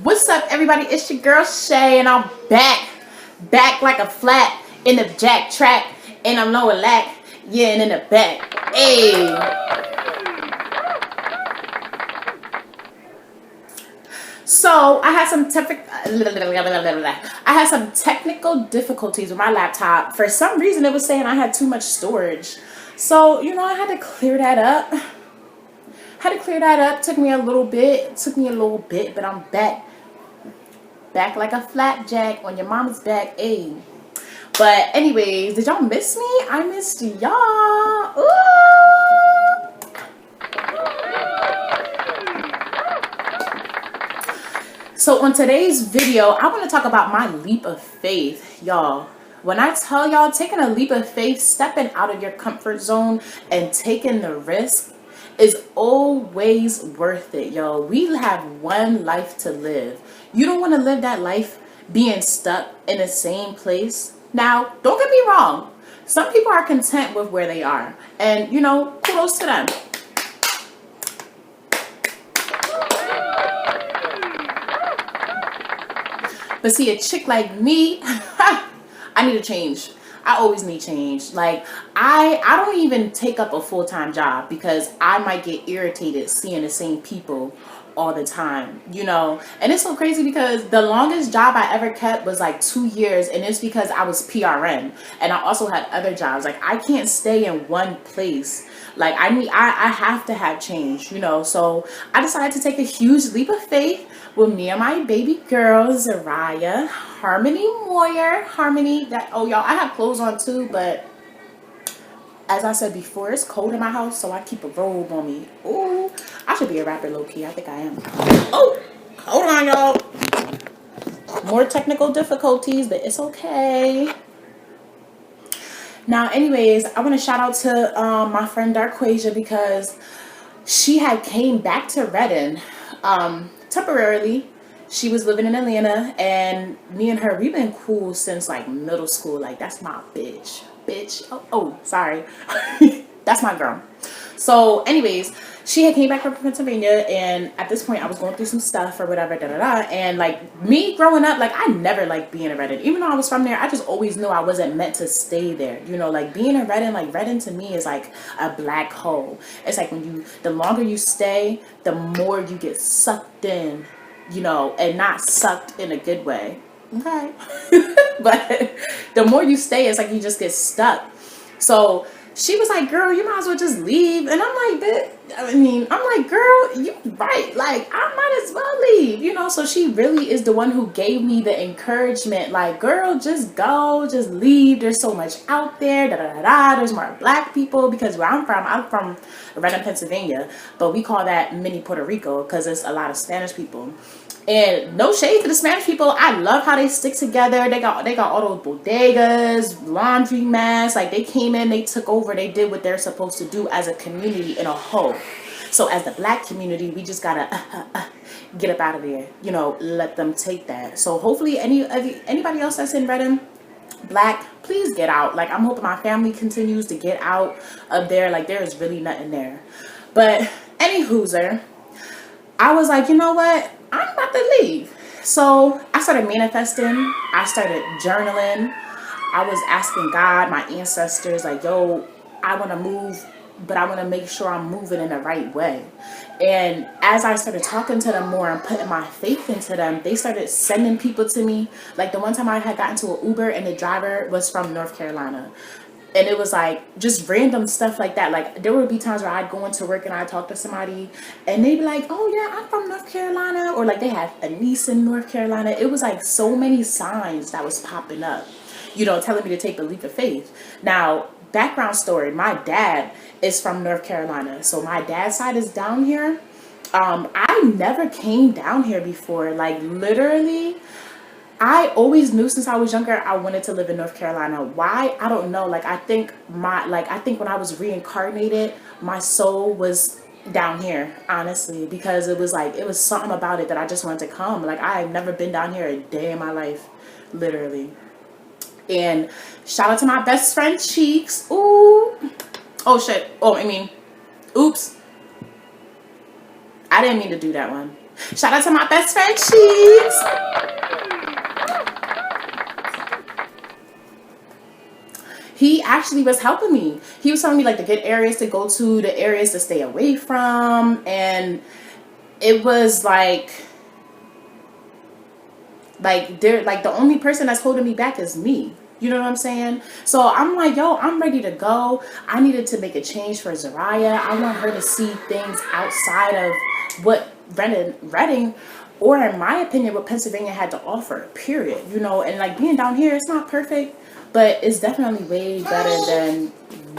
What's up, everybody? It's your girl Shay, and I'm back like a flat in the jack track, and I'm lower lack, yeah, and in the back. Hey. So I had some technical difficulties with my laptop. For some reason, it was saying I had too much storage. So I had to clear that up. Took me a little bit. But I'm back like a flat jack on your mama's back. Ayy. But anyways, did y'all miss me? I missed y'all. Ooh. So on today's video, I want to talk about my leap of faith, y'all. When I tell y'all, taking a leap of faith, stepping out of your comfort zone and taking the risk is always worth it, y'all. We have one life to live. You don't want to live that life being stuck in the same place. Now, don't get me wrong. Some people are content with where they are. And, kudos to them. But see, a chick like me, I need to change. I always need change. Like, I don't even take up a full-time job because I might get irritated seeing the same people all the time, And it's so crazy because the longest job I ever kept was like 2 years, and it's because I was PRN, and I also had other jobs. Like, I can't stay in one place. Like, I have to have change, So I decided to take a huge leap of faith with me and my baby girl, Zariah, Harmony Moyer. Y'all, I have clothes on too, but as I said before, it's cold in my house, so I keep a robe on me. Ooh, I should be a rapper low-key. I think I am. Oh, hold on, y'all. More technical difficulties, but it's okay. Now, anyways, I want to shout out to my friend Darquasia because she had came back to Redden temporarily. She was living in Atlanta, and me and her, we've been cool since like middle school. Like, that's my bitch. Oh, sorry. That's my girl. So anyways, she had came back from Pennsylvania, and at this point I was going through some stuff or whatever, and like me growing up, like I never liked being in Redden. Even though I was from there, I just always knew I wasn't meant to stay there. Like being in Redden, like Redden to me is like a black hole. It's like the longer you stay, the more you get sucked in, and not sucked in a good way. Okay. But the more you stay, it's like you just get stuck. So she was like, girl, you might as well just leave. And I'm like, girl, you right. Like, I might as well leave, So she really is the one who gave me the encouragement. Like, girl, just go, just leave. There's so much out there. There's more black people, because where I'm from Redden, Pennsylvania, but we call that mini Puerto Rico because there's a lot of Spanish people. And no shade to the Spanish people. I love how they stick together. They got all those bodegas, laundry mats. Like, they came in, they took over, they did what they're supposed to do as a community in a whole. So as the black community, we just gotta get up out of there. Let them take that. So hopefully anybody else that's in Redden, black, please get out. Like, I'm hoping my family continues to get out of there. Like, there is really nothing there. But anywho'ser, I was like, you know what? I'm about to leave. So I started manifesting. I started journaling. I was asking God, my ancestors, like, yo, I want to move, but I want to make sure I'm moving in the right way. And as I started talking to them more and putting my faith into them, they started sending people to me. Like, the one time I had gotten to an Uber and the driver was from North Carolina. And it was like just random stuff like that. Like, there would be times where I'd go into work and I'd talk to somebody and they'd be like, oh yeah, I'm from North Carolina. Or like they had a niece in North Carolina. It was like so many signs that was popping up, telling me to take the leap of faith. Now, background story, my dad is from North Carolina. So my dad's side is down here. I never came down here before. Like, literally, I always knew since I was younger I wanted to live in North Carolina. Why? I don't know. Like, I think when I was reincarnated, my soul was down here, honestly, because it was something about it that I just wanted to come. Like, I had never been down here a day in my life, literally. And shout out to my best friend Cheeks. Ooh. Oh shit. Oops. I didn't mean to do that one. Shout out to my best friend, Cheeks. He actually was helping me. He was telling me like the good areas to go to, the areas to stay away from, and it was like they're like the only person that's holding me back is me. You know what I'm saying? So I'm like, yo, I'm ready to go. I needed to make a change for Zariah. I want her to see things outside of what Reading, or in my opinion, what Pennsylvania had to offer, period. You know, and like being down here, it's not perfect, but it's definitely way better than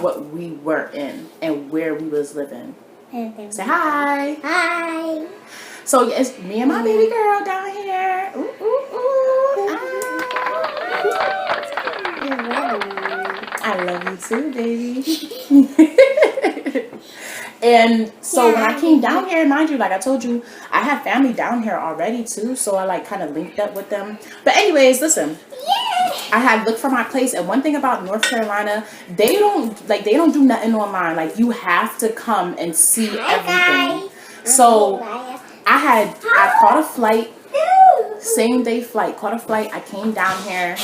what we were in and where we was living. Say hi. Hi. So it's me and my baby girl down here. Ooh, ooh, ooh. I love you too, baby. And so when I came down here, mind you, like I told you, I have family down here already too. So I like kind of linked up with them. But anyways, listen. I had looked for my place, and one thing about North Carolina, they don't do nothing online. Like you have to come and see everything. So I caught a flight, same day flight, caught a flight. I came down here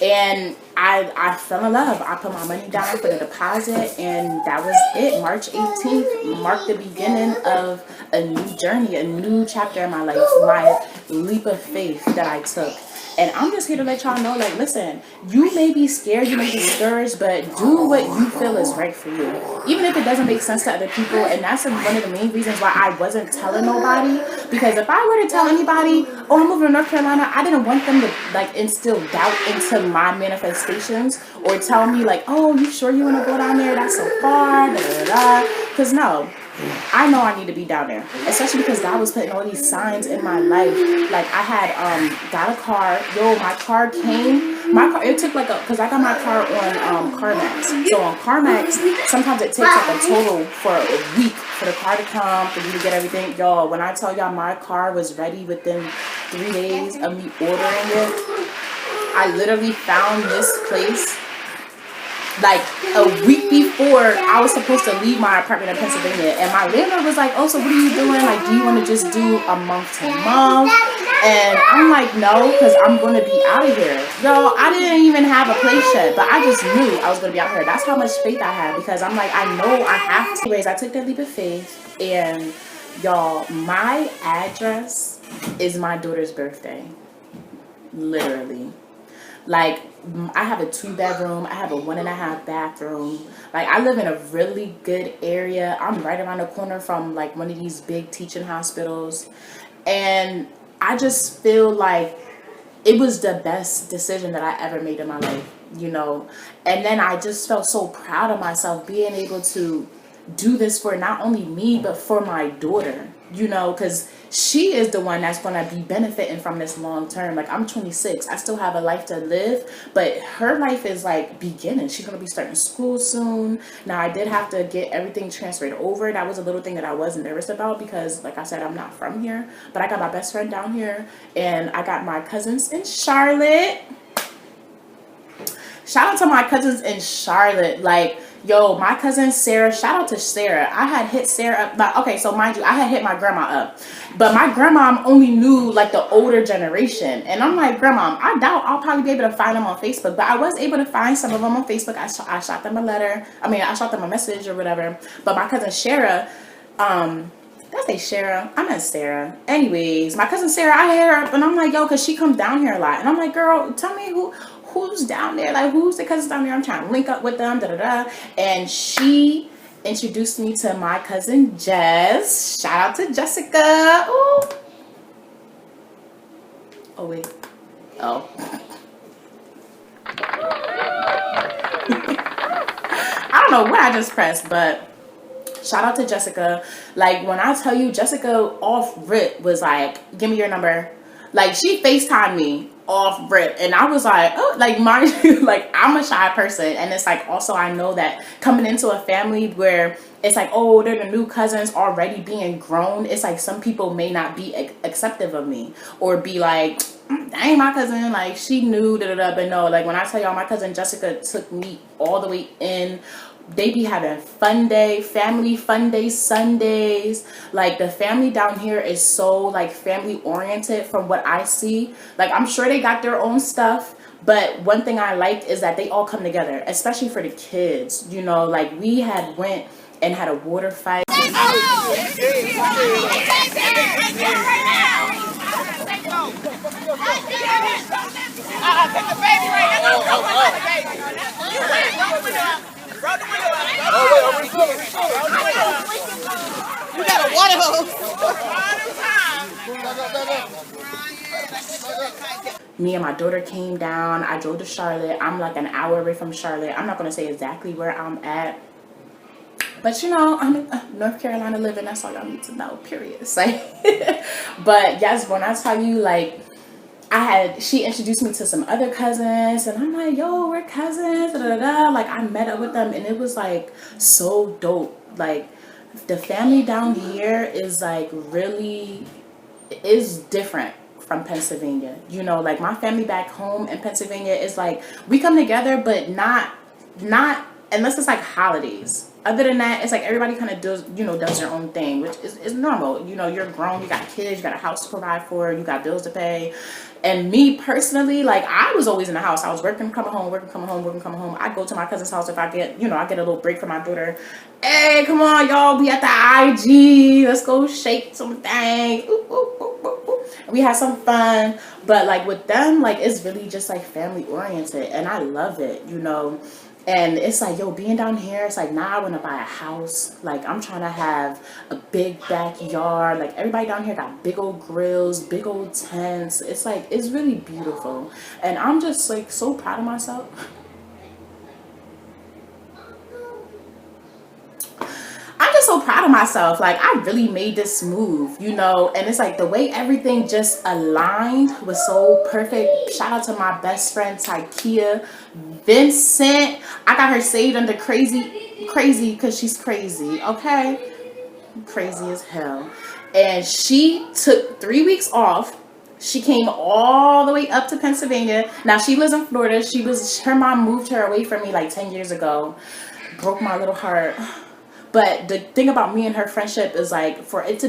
and I fell in love. I put my money down for the deposit, and that was it. March 18th marked the beginning of a new journey, a new chapter in my life, my leap of faith that I took. And I'm just here to let y'all know, like, listen, you may be scared, you may be discouraged, but do what you feel is right for you. Even if it doesn't make sense to other people. And that's one of the main reasons why I wasn't telling nobody. Because if I were to tell anybody, oh, I'm moving to North Carolina, I didn't want them to, like, instill doubt into my manifestations. Or tell me, like, oh, you sure you want to go down there? That's so far, da da da. Because no. I know I need to be down there, especially because God was putting all these signs in my life. Like I had got a car. Yo, my car came. My car, it took like because I got my car on CarMax. So on CarMax, sometimes it takes like a total for a week for the car to come, for you to get everything. Y'all, when I tell y'all my car was ready within 3 days of me ordering it, I literally found this place like a week before I was supposed to leave my apartment in Pennsylvania, and my landlord was like, oh, so what are you doing? Like, do you want to just do a month to month? And I'm like, no, because I'm going to be out of here. Yo, I didn't even have a place yet, but I just knew I was going to be out here. That's how much faith I had, because I'm like, I know I have to. Anyways, I took that leap of faith, and y'all, my address is my daughter's birthday. Literally. Like, I have a 2-bedroom. I have a 1.5 bathroom. Like, I live in a really good area. I'm right around the corner from, like, one of these big teaching hospitals. And I just feel like it was the best decision that I ever made in my life, you know. And then I just felt so proud of myself being able to do this for not only me, but for my daughter, you know, because she is the one that's going to be benefiting from this long term. Like, I'm 26. I still have a life to live, but her life is like beginning. She's going to be starting school soon. Now, I did have to get everything transferred over. That was a little thing that I was nervous about because, like I said, I'm not from here, but I got my best friend down here, and I got my cousins in Charlotte. Shout out to my cousins in Charlotte. Like, yo, my cousin Sarah, shout out to Sarah. I had hit Sarah up. But, okay, so mind you, I had hit my grandma up. But my grandma only knew, like, the older generation. And I'm like, grandma, I doubt I'll probably be able to find them on Facebook. But I was able to find some of them on Facebook. I shot them a letter. I shot them a message or whatever. But my cousin Sarah, did I say Sarah? I meant Sarah. Anyways, my cousin Sarah, I hit her up. And I'm like, yo, because she comes down here a lot. And I'm like, girl, tell me who's down there, like who's the cousins down there? I'm trying to link up with them, and she introduced me to my cousin Jess. Shout out to Jessica. Ooh. Oh wait. Oh. I don't know what I just pressed, but shout out to Jessica. Like, when I tell you, Jessica off rip was like, give me your number. Like, she FaceTimed me off rip, and I was like, oh, like, mind you, like, I'm a shy person, and it's like, also I know that coming into a family where it's like, oh, they're the new cousins already being grown, it's like some people may not be acceptive of me, or be like, that ain't my cousin, like, she knew, but no, like, when I tell y'all, my cousin Jessica took me all the way in, They be having fun day, family fun day Sundays. Like the family down here is so like family oriented from what I see. Like I'm sure they got their own stuff, but one thing I like is that they all come together, especially for the kids. You know, like we had went and had a water fight. You got a water hose. Me and my daughter came down. I drove to Charlotte. I'm like an hour away from Charlotte. I'm not going to say exactly where I'm at. But you know, I'm in North Carolina living. That's all y'all need to know, period. Like, but yes, when I tell you, like, she introduced me to some other cousins, and I'm like, yo, we're cousins, da, da, da. Like, I met up with them, and it was like so dope. Like, the family down here is like really is different from Pennsylvania. You know, like my family back home in Pennsylvania is like we come together, but not unless it's like holidays. Other than that, it's like everybody kind of does their own thing, which is normal. You know, you're grown, you got kids, you got a house to provide for, you got bills to pay. And me personally, like I was always in the house. I was working, coming home, working, coming home, working, coming home. I go to my cousin's house if I get, I get a little break from my daughter. Hey, come on, y'all, we at the IG. Let's go shake some things. Ooh, ooh, ooh, ooh, ooh. We had some fun. But like with them, like it's really just like family oriented, and I love it, And it's like, yo, being down here, it's like, now I want to buy a house. Like, I'm trying to have a big backyard. Like, everybody down here got big old grills, big old tents. It's like, it's really beautiful. And I'm just, like, so proud of myself. I'm just so proud of myself. Like, I really made this move, and it's like the way everything just aligned was so perfect. Shout out to my best friend, Tykia Vincent. I got her saved under crazy because she's crazy, okay? Crazy as hell. And she took 3 weeks off. She came all the way up to Pennsylvania. Now, she lives in Florida. Her mom moved her away from me like 10 years ago. Broke my little heart. But the thing about me and her friendship is like for it to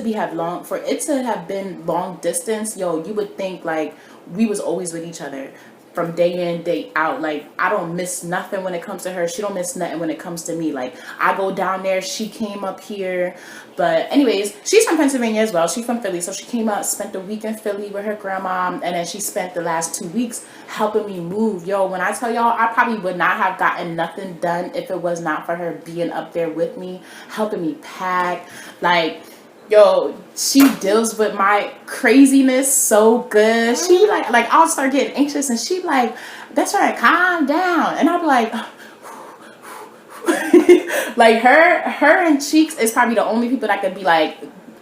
have been long distance, yo, you would think like we was always with each other from day in, day out. Like I don't miss nothing when it comes to her. She don't miss nothing when it comes to me. Like I go down there, she came up here. But anyways, she's from Pennsylvania as well. She's from Philly. So she came up, spent a week in Philly with her grandma, and then she spent the last 2 weeks helping me move. Yo, when I tell y'all, I probably would not have gotten nothing done if it was not for her being up there with me, helping me pack. Like, yo, she deals with my craziness so good. She be like I'll start getting anxious, and she be like, that's right, calm down. And I'll be like, like her and Cheeks is probably the only people that could be like,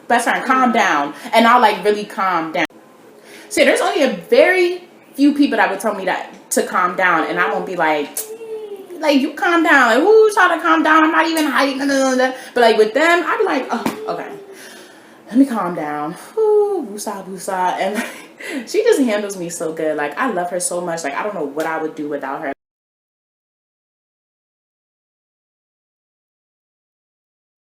best friend, calm down. And I'll like really calm down. See, there's only a very few people that would tell me that to calm down, and I won't be like you calm down. Like, who's trying to calm down? I'm not even hiding. But like with them, I'd be like, oh, okay. Let me calm down. Whoo, woosah, woosah. And like, she just handles me so good. Like, I love her so much. Like, I don't know what I would do without her.